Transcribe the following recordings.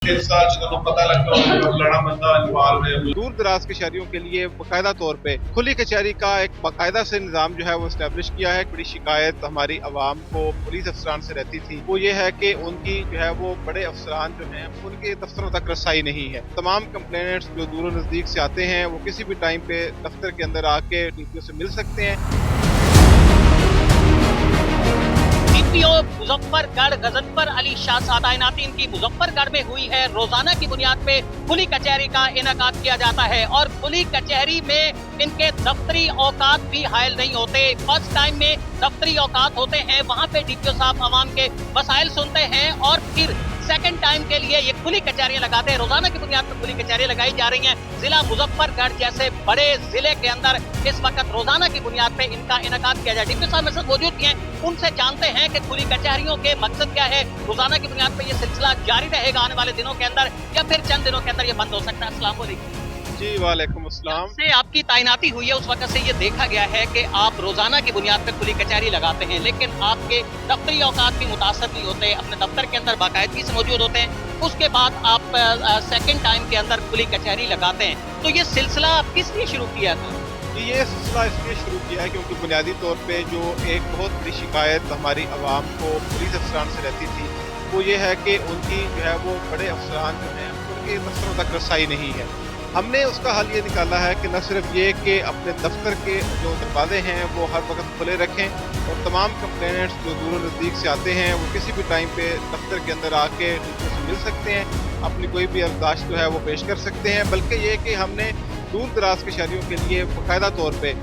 3 साल से पता लगता है फलाना बंदा इन्वॉल्व है। दूर दराज के शहरियों के लिए बाकायदा तौर पे खुली कचहरी का एक बाकायदा से निज़ाम जो है वो इस्टेब्लिश किया है। बड़ी शिकायत हमारी आवाम को पुलिस अफसरान से रहती थी, वो ये है कि उनकी जो है वो बड़े अफसरान जो हैं उनके दफ्तरों तक रसाई नहीं है। तमाम कंप्लेनेंट्स जो दूर नज़दीक से आते हैं वो किसी भी टाइम पे दफ्तर के अंदर आके डीपीओ से मिल सकते हैं। डीपीओ मुजफ्फरगढ़ गजनफर अली शाह तैनाती इनकी मुजफ्फरगढ़ में हुई है। रोजाना की बुनियाद पे खुली कचहरी का इनेकाद किया जाता है और खुली कचहरी में इनके दफ्तरी औकात भी हायल नहीं होते। फर्स्ट टाइम में दफ्तरी औकात होते हैं, वहाँ पे डीपीओ साहब आवाम के मसाइल सुनते हैं और फिर सेकंड टाइम के लिए ये खुली कचहरियां लगाते हैं। रोजाना की बुनियाद पर खुली कचहरियां लगाई जा रही हैं। जिला मुजफ्फरगढ़ जैसे बड़े जिले के अंदर इस वक्त रोजाना की बुनियाद पे इनका इनेकाद किया जाए। डीपीओ साहब में मौजूद हैं, उनसे जानते हैं कि खुली कचहरियों के मकसद क्या है। रोजाना की बुनियाद पर यह सिलसिला जारी रहेगा आने वाले दिनों के अंदर या फिर चंद दिनों के अंदर ये बंद हो सकता है। अस्सलाम वालेकुम। जी वालेकुम अस्सलाम। से आपकी तैनाती हुई है उस वक्त से ये देखा गया है कि आप रोजाना की बुनियाद पर खुली कचहरी लगाते हैं, लेकिन आपके दफ्तरी औकात भी मुतासर नहीं होते, अपने दफ्तर के अंदर बाकायदगी से मौजूद होते हैं। उसके बाद आप सेकंड टाइम के अंदर खुली कचहरी लगाते हैं, तो ये सिलसिला आप किस लिए शुरू किया था? ये सिलसिला इसलिए शुरू किया है क्योंकि बुनियादी तौर पे जो एक बहुत बड़ी शिकायत हमारी आवाम को पुलिस अफसरान से रहती थी, वो ये है कि उनकी जो है वो बड़े अफसरान जो हैं उनके दफ्तरों तक रसाई नहीं है। हमने उसका हल ये निकाला है कि न सिर्फ ये कि अपने दफ्तर के जो दरवाजे हैं वो हर वक्त खुले रखें और तमाम कंप्लेनेंट्स जो दूर नज़दीक से आते हैं वो किसी भी टाइम पे दफ्तर के अंदर आके डीपीओ से मिल सकते हैं, अपनी कोई भी अर्दाश्त जो है वो पेश कर सकते हैं। बल्कि ये कि हमने दूर दराज के शहरियों के लिए बाकायदा तौर पे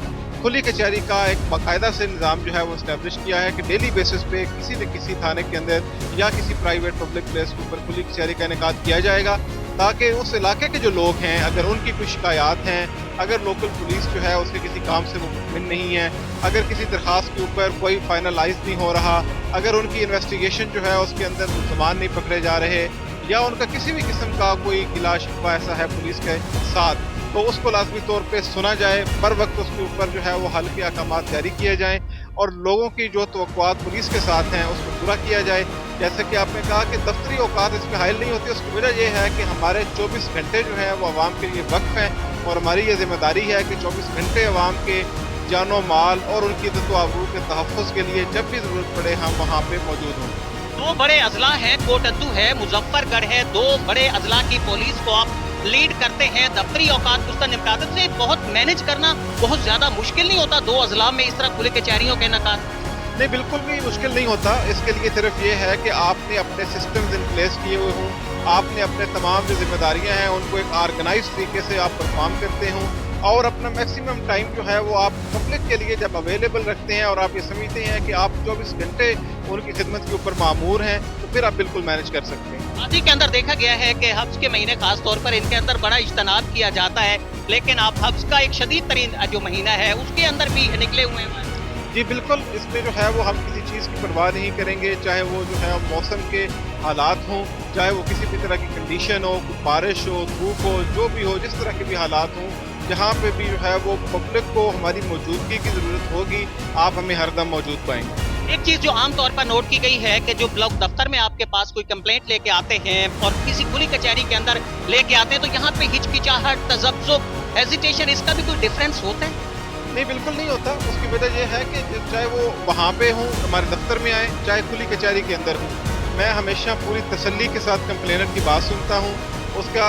खुली कचहरी का एक बाकायदा से निज़ाम जो है वो इस्टेब्लिश किया है कि डेली बेसिस पे किसी न किसी थाने के अंदर या किसी प्राइवेट पब्लिक प्लेस के ऊपर खुली कचहरी का इनेकाद किया जाएगा, ताकि उस इलाके के जो लोग हैं अगर उनकी कोई शिकायत हैं, अगर लोकल पुलिस जो है उसके किसी काम से मुतमिन नहीं है, अगर किसी दरख्वास्त के ऊपर कोई फाइनलाइज नहीं हो रहा, अगर उनकी इन्वेस्टिगेशन जो है उसके अंदर मुलज़मान नहीं पकड़े जा रहे या उनका किसी भी किस्म का कोई गिला शिकवा ऐसा है पुलिस के साथ, तो उसको लाजमी तौर पे सुना जाए, बर वक्त उसके ऊपर जो है वो हल के अहकाम जारी किए जाएँ और लोगों की जो तवक्कुआत पुलिस के साथ हैं उसको पूरा किया जाए। जैसे कि आपने कहा कि दफ्तरी औकात इस पर हायल नहीं होती, उसकी वजह यह है कि हमारे 24 घंटे जो हैं वो आवाम के लिए वक्फ हैं और हमारी ये जिम्मेदारी है कि 24 घंटे आवाम के जानो माल और उनकी इज्जत व आबरू के तहफ़्फ़ुज़ के लिए जब भी ज़रूरत पड़े हम वहाँ पे मौजूद हों। दो बड़े अजला हैं, कोटद्दू है, मुजफ्फरगढ़ है, दो बड़े अजला की पुलिस को आप लीड करते हैं। दफ्तरी औकात उसका निपटाते से बहुत मैनेज करना बहुत ज्यादा मुश्किल नहीं होता दो अजला में इस तरह खुली कचहरियों के इनेकाद? नहीं, बिल्कुल भी मुश्किल नहीं होता। इसके लिए सिर्फ ये है कि आपने अपने सिस्टम्स इन प्लेस किए हुए हों, आपने अपने तमाम जो जिम्मेदारियां हैं उनको एक ऑर्गेनाइज तरीके से आप परफॉर्म करते हों और अपना मैक्सिमम टाइम जो है वो आप पब्लिक के लिए जब अवेलेबल रखते हैं और आप ये समझते हैं कि आप 24 घंटे उनकी खिदमत के ऊपर मामूर हैं, तो फिर आप बिल्कुल मैनेज कर सकते हैं। माजी के अंदर देखा गया है कि हब्स के महीने खास तौर पर इनके अंदर बड़ा इज्तनाब किया जाता है, लेकिन आप हब्स का एक शदीद तरीन जो महीना है उसके अंदर भी निकले हुए हैं। जी बिल्कुल, इसमें जो है वो हम किसी चीज़ की परवाह नहीं करेंगे, चाहे वो जो है मौसम के हालात हों, चाहे वो किसी भी तरह की कंडीशन हो, बारिश हो, धूप हो, जो भी हो, जिस तरह के भी हालात हों, जहाँ पे भी जो है वो पब्लिक को हमारी मौजूदगी की ज़रूरत होगी, आप हमें हरदम मौजूद पाएंगे। एक चीज जो आम तौर पर नोट की गई है कि जो ब्लॉक दफ्तर में आपके पास कोई कंप्लेंट लेके आते हैं और किसी खुली कचहरी के अंदर लेके आते हैं, तो यहाँ पे हिचकिचाहट, तजब्जुब, हेजिटेशन, इसका भी कोई डिफरेंस होता है? नहीं, बिल्कुल नहीं होता। उसकी वजह यह है कि चाहे वो वहाँ पे हों, हमारे दफ्तर में आए, चाहे खुली कचहरी के अंदर हों, मैं हमेशा पूरी तसल्ली के साथ कंप्लेनर की बात सुनता हूँ। उसका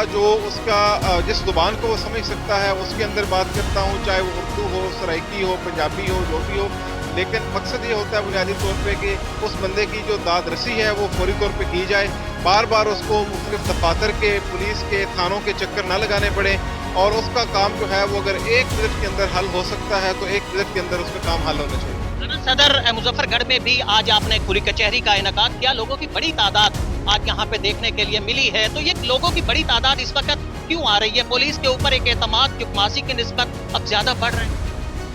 जिस ज़ुबान को वो समझ सकता है उसके अंदर बात करता हूँ, चाहे वो उर्दू हो, सराइकी हो, पंजाबी हो, जो भी हो। लेकिन मकसद ये होता है बुनियादी तौर पे कि उस बंदे की जो दाद रसी है वो फौरी तौर पे की जाए, बार बार उसको मुख्तलिफ दफातर के, पुलिस के, थानों के चक्कर ना लगाने पड़े और उसका काम जो है वो अगर 1 मिनट के अंदर हल हो सकता है तो 1 मिनट के अंदर उसका काम हल होना चाहिए। सदर मुजफ्फरगढ़ में भी आज आपने खुली कचहरी का इनेकाद किया, लोगों की बड़ी तादाद आज यहाँ पे देखने के लिए मिली है, तो ये लोगों की बड़ी तादाद इस वक्त क्यों आ रही है? पुलिस के ऊपर एक एतमाद मासी की निस्बत अब ज्यादा बढ़ रहे हैं।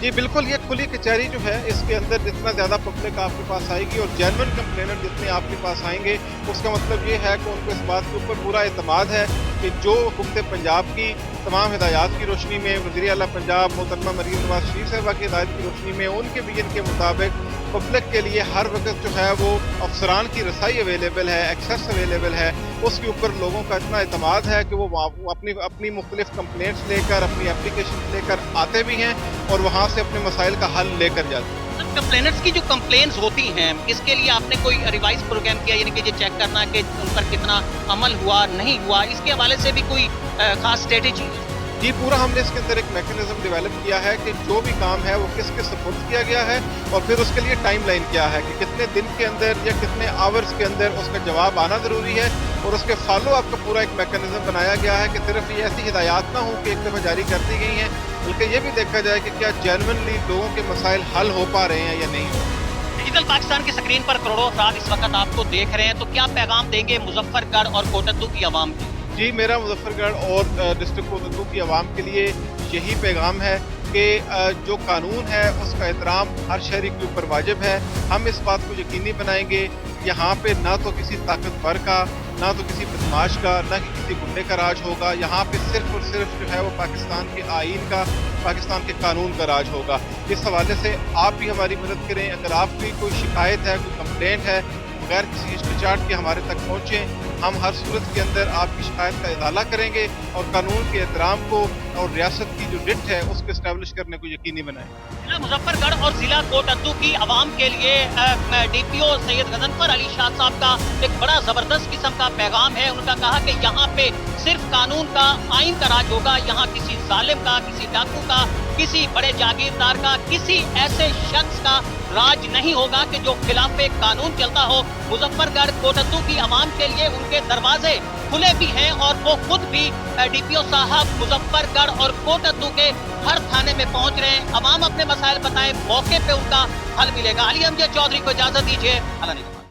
जी बिल्कुल, ये खुली कचहरी जो है इसके अंदर जितना ज़्यादा पब्लिक आपके पास आएगी और जेन्युइन कंप्लेनर जितने आपके पास आएंगे, उसका मतलब ये है कि उनको इस बात के ऊपर पूरा एतमाद है कि जो हुकूमत पंजाब की तमाम हिदायत की रोशनी में, वज़ीर आला पंजाब मोहतरमा मरीम नवाज शरीफ साहबा की हिदायत की रोशनी में, उनके विजन के मुताबिक पब्लिक के लिए हर वक्त जो है वो अफसरान की रसाई अवेलेबल है, एक्सेस अवेलेबल है, उसके ऊपर लोगों का इतना एतमाद है कि वो अपनी मुख्तलिफ कंप्लेंट्स लेकर, अपनी एप्लीकेशन लेकर आते भी हैं और वहाँ से अपने मसाइल का हल लेकर जाते हैं। कंप्लेनर्स की जो कंप्लेंट्स होती हैं, इसके लिए आपने कोई रिवाइज प्रोग्राम किया, यानी कि ये चेक करना कि उन पर कितना अमल हुआ नहीं हुआ, इसके हवाले से भी कोई खास स्ट्रेटेजी? जी, पूरा हमने इसके अंदर एक मैकेनिज्म डेवलप किया है कि जो भी काम है वो किसके सपोर्ट किया गया है और फिर उसके लिए टाइम लाइन क्या है कि कितने दिन के अंदर या कितने आवर्स के अंदर उसका जवाब आना ज़रूरी है और उसके फॉलो अप का पूरा एक मैकेनिज्म बनाया गया है कि सिर्फ ये ऐसी हिदायत ना हो कि एक दफ़ा जारी कर दी गई हैं, बल्कि ये भी देखा जाए कि क्या जेन्युइनली लोगों के मसाइल हल हो पा रहे हैं या नहीं हो। डिजिटल पाकिस्तान की स्क्रीन पर करोड़ों अफराद इस वक्त आपको देख रहे हैं, तो क्या पैगाम देंगे मुजफ्फरगढ़ और कोटद्दू की आवाम को? जी, मेरा मुजफ्फरगढ़ और डिस्ट्रिक्ट कोटद्दू की आवाम के लिए यही पैगाम है कि जो कानून है उसका एहतराम हर शहरी के ऊपर वाजिब है। हम इस बात को यकीनी बनाएंगे यहाँ पे ना तो किसी ताकतवर का, ना तो किसी बदमाश का, ना कि किसी गुंडे का राज होगा। यहाँ पे सिर्फ और सिर्फ जो है वो पाकिस्तान के आईन का, पाकिस्तान के कानून का राज होगा। इस हवाले से आप भी हमारी मदद करें। अगर आपकी कोई शिकायत है, कोई कंप्लेंट है, बगैर किसी हिचकिचाहट के हमारे तक पहुँचें। हम हर सूरत के अंदर आपकी शिकायत का इजाला करेंगे और कानून के एहतराम को और रियासत की जो रिट है उसको इस्टेब्लिश करने को यकीनी बनाएं। जिला मुजफ्फरगढ़ और जिला कोटद्दू की आवाम के लिए DPO सैयद गजनफर अली शाह साहब का एक बड़ा जबरदस्त किस्म का पैगाम है। उनका कहा कि यहाँ पे सिर्फ कानून का, आइन का राज होगा। यहाँ किसी जालिम का, किसी डाकू का, किसी बड़े जागीरदार का, किसी ऐसे शख्स का राज नहीं होगा कि जो खिलाफ कानून चलता हो। मुजफ्फरगढ़ कोटद्दू की आवाम के लिए उनके दरवाजे खुले भी हैं और वो खुद भी DPO साहब मुजफ्फरगढ़ और कोटद्दू के हर थाने में पहुंच रहे हैं। आवाम अपने मसाइल बताएं, मौके पे उनका हल मिलेगा। अली अमजद चौधरी को इजाजत दीजिए।